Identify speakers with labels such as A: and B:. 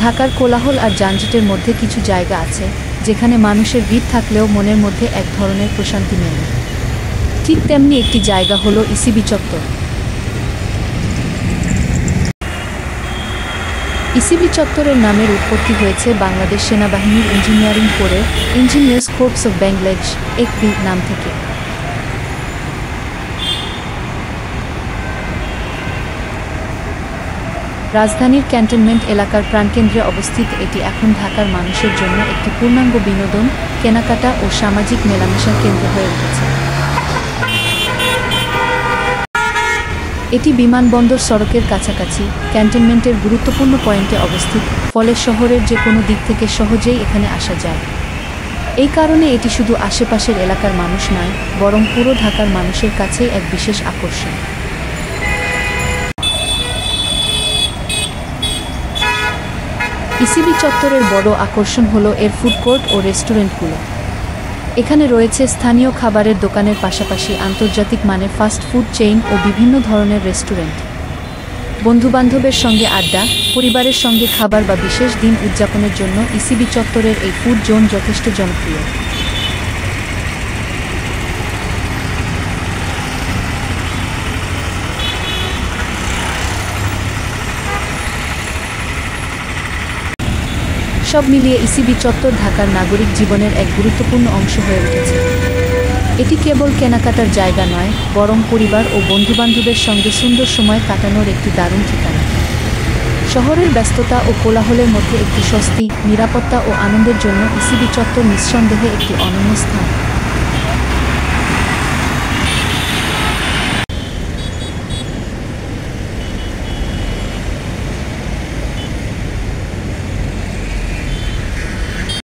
A: ঢাকার কোলাহল আর যানজটের মধ্যে কিছু জায়গা আছে যেখানে মানুষের ভিড় থাকলেও মনের মধ্যে এক ধরনের প্রশান্তি মেলে। ঠিক তেমনি একটি জায়গা হলো ইসিবি চত্বর। ইসিবি চত্বরের নামের উৎপত্তি হয়েছে বাংলাদেশ সেনাবাহিনীর ইঞ্জিনিয়ারিং কোরের ইঞ্জিনিয়ার্স কোর্পস অফ বাংলাদেশ একবি নাম থেকে। রাজধানীর ক্যান্টনমেন্ট এলাকার প্রাণকেন্দ্রে অবস্থিত এটি এখন ঢাকার মানুষের জন্য একটি পূর্ণাঙ্গ বিনোদন, কেনাকাটা ও সামাজিক মেলামেশার কেন্দ্র হয়ে উঠেছে। এটি বিমানবন্দর সড়কের কাছাকাছি ক্যান্টনমেন্টের গুরুত্বপূর্ণ পয়েন্টে অবস্থিত, ফলে শহরের যে কোনো দিক থেকে সহজেই এখানে আসা যায়। এই কারণে এটি শুধু আশেপাশের এলাকার মানুষ নয়, বরং পুরো ঢাকার মানুষের কাছেই এক বিশেষ আকর্ষণ। ইসিবি চত্বরের বড় আকর্ষণ হলো এর ফুড কোর্ট ও রেস্টুরেন্টগুলো। এখানে রয়েছে স্থানীয় খাবারের দোকানের পাশাপাশি আন্তর্জাতিক মানের ফাস্ট ফুড চেইন ও বিভিন্ন ধরনের রেস্টুরেন্ট। বন্ধুবান্ধবের সঙ্গে আড্ডা, পরিবারের সঙ্গে খাবার বা বিশেষ দিন উদযাপনের জন্য ইসিবি চত্বরের এই ফুড জোন যথেষ্ট জনপ্রিয়। সব মিলিয়ে ইসিবি চত্বর ঢাকার নাগরিক জীবনের এক গুরুত্বপূর্ণ অংশ হয়ে উঠেছে। এটি কেবল কেনাকাটার জায়গা নয়, বরং পরিবার ও বন্ধুবান্ধবের সঙ্গে সুন্দর সময় কাটানোর একটি দারুণ ঠিকানা। শহরের ব্যস্ততা ও কোলাহলের মধ্যে একটি স্বস্তি, নিরাপত্তা ও আনন্দের জন্য ইসিবি চত্বর নিঃসন্দেহে একটি অনন্য স্থান।